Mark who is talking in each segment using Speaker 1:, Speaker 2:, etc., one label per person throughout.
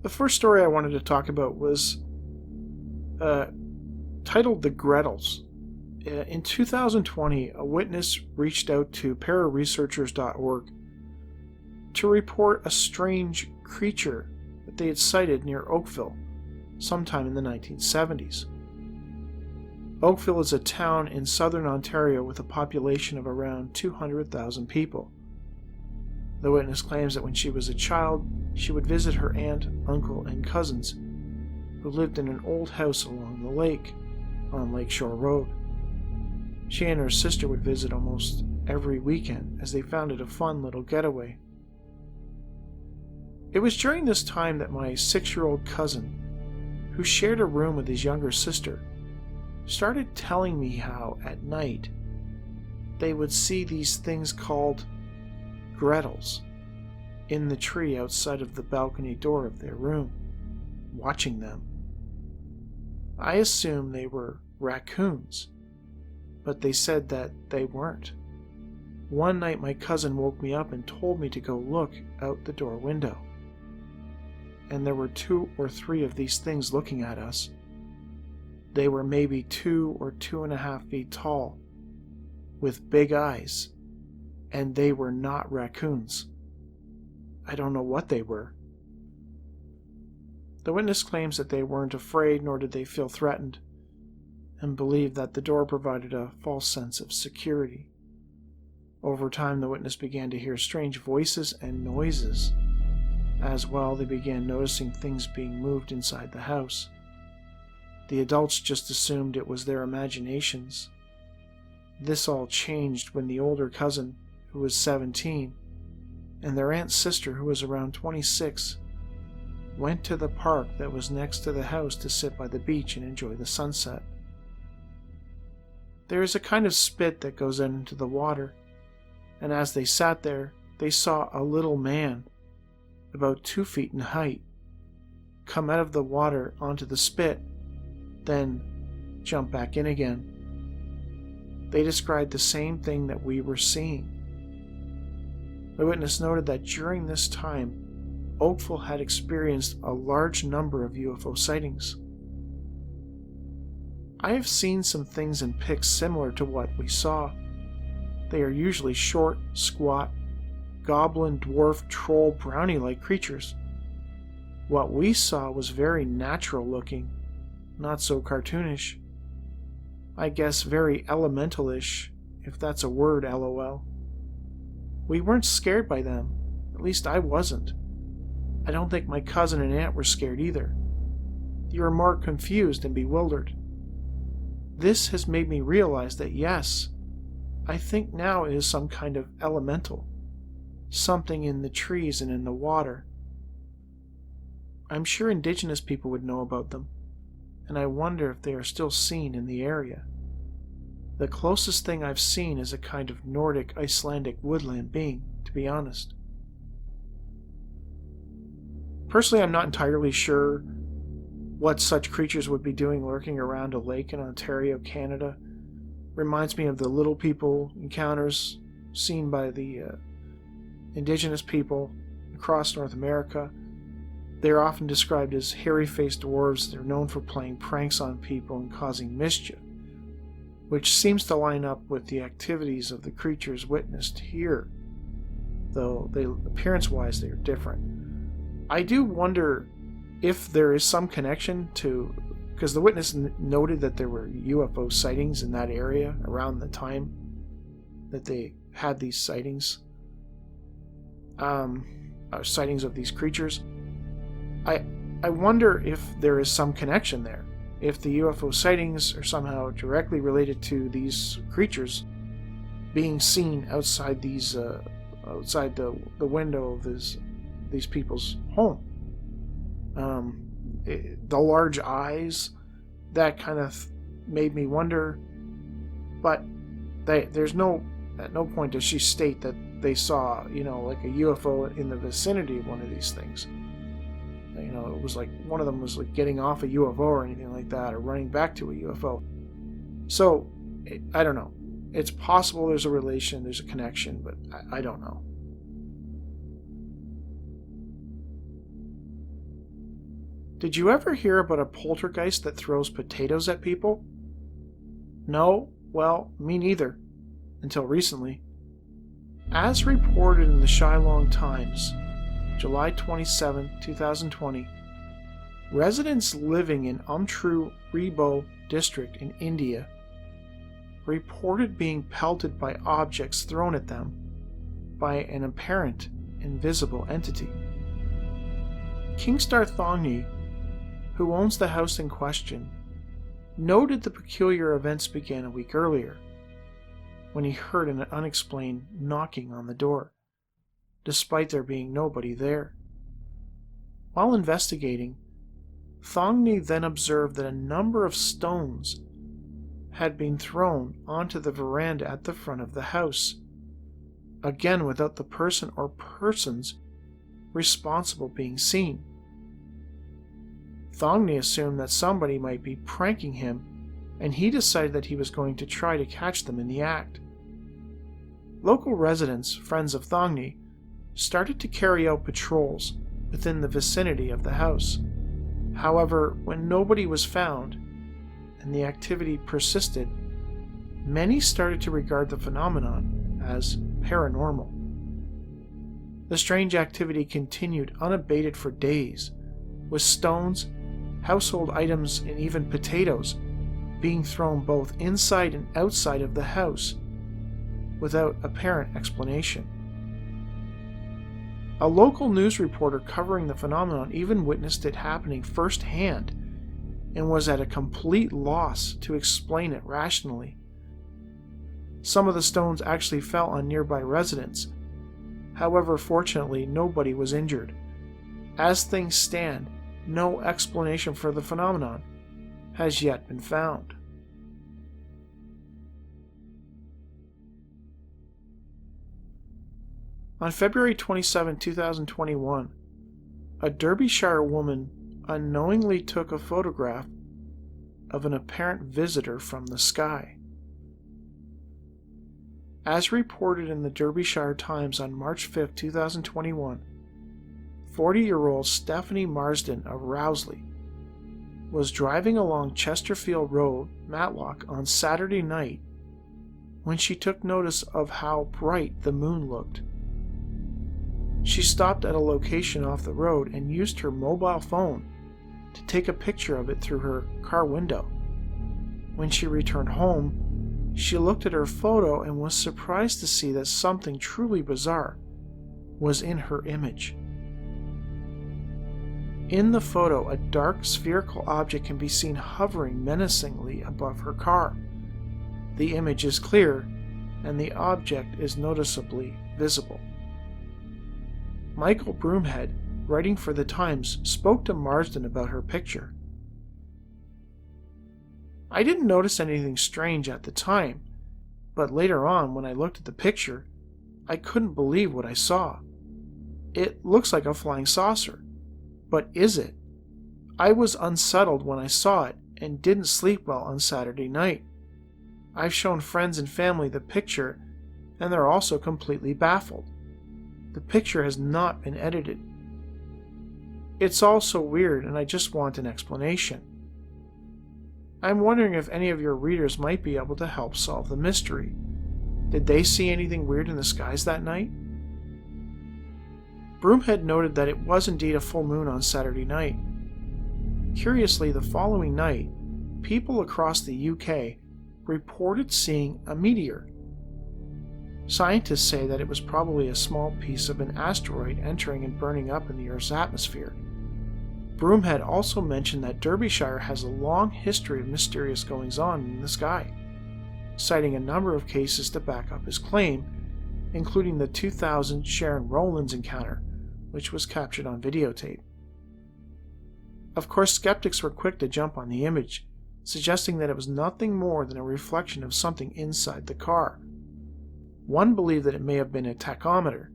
Speaker 1: The first story I wanted to talk about was titled The Gretels. In 2020, a witness reached out to pararesearchers.org to report a strange creature that they had sighted near Oakville sometime in the 1970s. Oakville is a town in southern Ontario with a population of around 200,000 people. The witness claims that when she was a child, she would visit her aunt, uncle, and cousins who lived in an old house along the lake on Lakeshore Road. She and her sister would visit almost every weekend as they found it a fun little getaway. It was during this time that my 6-year-old cousin, who shared a room with his younger sister, started telling me how, at night, they would see these things called Gretels in the tree outside of the balcony door of their room, watching them. I assumed they were raccoons, but they said that they weren't. One night my cousin woke me up and told me to go look out the door window. And there were 2 or 3 of these things looking at us. They were maybe 2 or 2.5 feet tall, with big eyes, and they were not raccoons. I don't know what they were. The witness claims that they weren't afraid, nor did they feel threatened, and believed that the door provided a false sense of security. Over time, the witness began to hear strange voices and noises. As well, they began noticing things being moved inside the house. The adults just assumed it was their imaginations. This all changed when the older cousin, who was 17, and their aunt's sister, who was around 26, went to the park that was next to the house to sit by the beach and enjoy the sunset. There is a kind of spit that goes out into the water, and as they sat there, they saw a little man, about 2 feet in height, come out of the water onto the spit, then jump back in again. They described the same thing that we were seeing. The witness noted that during this time, Oakville had experienced a large number of UFO sightings. I have seen some things in pics similar to what we saw. They are usually short, squat, goblin, dwarf, troll, brownie-like creatures. What we saw was very natural looking, not so cartoonish. I guess very elemental-ish, if that's a word, lol. We weren't scared by them, at least I wasn't. I don't think my cousin and aunt were scared either. They were more confused and bewildered. This has made me realize that yes, I think now it is some kind of elemental. Something in the trees and in the water. I'm sure indigenous people would know about them, and I wonder if they are still seen in the area. The closest thing I've seen is a kind of Nordic Icelandic woodland being, to be honest. Personally, I'm not entirely sure what such creatures would be doing lurking around a lake in Ontario, Canada. Reminds me of the little people encounters seen by the indigenous people across North America. They are often described as hairy-faced dwarves. They're known for playing pranks on people and causing mischief, which seems to line up with the activities of the creatures witnessed here, though appearance-wise they are different. I do wonder if there is some connection to, because the witness noted that there were UFO sightings in that area around the time that they had these sightings, sightings of these creatures. I wonder if there is some connection there, if the UFO sightings are somehow directly related to these creatures being seen outside these outside the window of these people's home. The large eyes, that kind of made me wonder, but there's at no point does she state that they saw, like a UFO in the vicinity of one of these things. It was like one of them was like getting off a UFO or anything like that, or running back to a UFO. So, I don't know. It's possible there's a relation, there's a connection, but I don't know. Did you ever hear about a poltergeist that throws potatoes at people? No? Well, me neither. Until recently. As reported in the Shillong Times, July 27, 2020, residents living in Umtru Rebo district in India reported being pelted by objects thrown at them by an apparent invisible entity. Kingstar Thongni, who owns the house in question, noted the peculiar events began a week earlier, when he heard an unexplained knocking on the door, despite there being nobody there. While investigating, Thongni then observed that a number of stones had been thrown onto the veranda at the front of the house, again without the person or persons responsible being seen. Thongni assumed that somebody might be pranking him, and he decided that he was going to try to catch them in the act. Local residents, friends of Thongni, started to carry out patrols within the vicinity of the house. However, when nobody was found, and the activity persisted, many started to regard the phenomenon as paranormal. The strange activity continued unabated for days, with stones, household items, and even potatoes being thrown both inside and outside of the house without apparent explanation. A local news reporter covering the phenomenon even witnessed it happening firsthand and was at a complete loss to explain it rationally. Some of the stones actually fell on nearby residents. However, fortunately, nobody was injured. As things stand, no explanation for the phenomenon has yet been found. On February 27, 2021, a Derbyshire woman unknowingly took a photograph of an apparent visitor from the sky. As reported in the Derbyshire Times on March 5, 2021, 40-year-old Stephanie Marsden of Rowsley was driving along Chesterfield Road, Matlock, on Saturday night when she took notice of how bright the moon looked. She stopped at a location off the road and used her mobile phone to take a picture of it through her car window. When she returned home, she looked at her photo and was surprised to see that something truly bizarre was in her image. In the photo, a dark spherical object can be seen hovering menacingly above her car. The image is clear, and the object is noticeably visible. Michael Broomhead, writing for the Times, spoke to Marsden about her picture. I didn't notice anything strange at the time, but later on, when I looked at the picture, I couldn't believe what I saw. It looks like a flying saucer. But is it? I was unsettled when I saw it and didn't sleep well on Saturday night. I've shown friends and family the picture, and they're also completely baffled. The picture has not been edited. It's all so weird, and I just want an explanation. I'm wondering if any of your readers might be able to help solve the mystery. Did they see anything weird in the skies that night? Broomhead noted that it was indeed a full moon on Saturday night. Curiously, the following night, people across the UK reported seeing a meteor. Scientists say that it was probably a small piece of an asteroid entering and burning up in the Earth's atmosphere. Broomhead also mentioned that Derbyshire has a long history of mysterious goings-on in the sky, citing a number of cases to back up his claim, including the 2000 Sharon Rowlands encounter, which was captured on videotape. Of course, skeptics were quick to jump on the image, suggesting that it was nothing more than a reflection of something inside the car. One believed that it may have been a tachometer.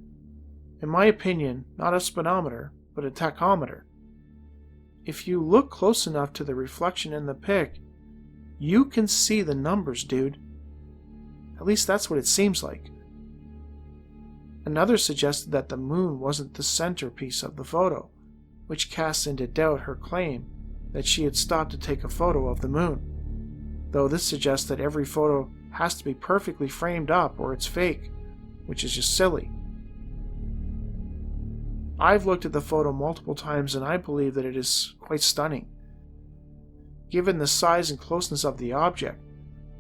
Speaker 1: In my opinion, not a speedometer, but a tachometer. If you look close enough to the reflection in the pic, you can see the numbers, dude. At least that's what it seems like. Another suggested that the moon wasn't the centerpiece of the photo, which casts into doubt her claim that she had stopped to take a photo of the moon, though this suggests that every photo has to be perfectly framed up or it's fake, which is just silly. I've looked at the photo multiple times and I believe that it is quite stunning. Given the size and closeness of the object,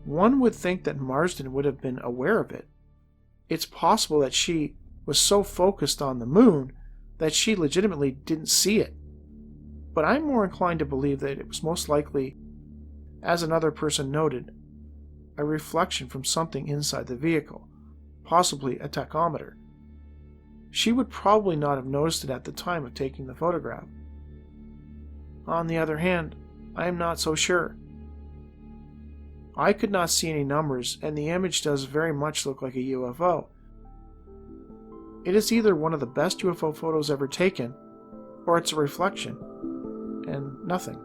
Speaker 1: one would think that Marsden would have been aware of it. It's possible that she was so focused on the moon that she legitimately didn't see it. But I'm more inclined to believe that it was most likely, as another person noted, a reflection from something inside the vehicle, possibly a tachometer. She would probably not have noticed it at the time of taking the photograph. On the other hand, I am not so sure. I could not see any numbers, and the image does very much look like a UFO. It is either one of the best UFO photos ever taken, or it's a reflection, and nothing.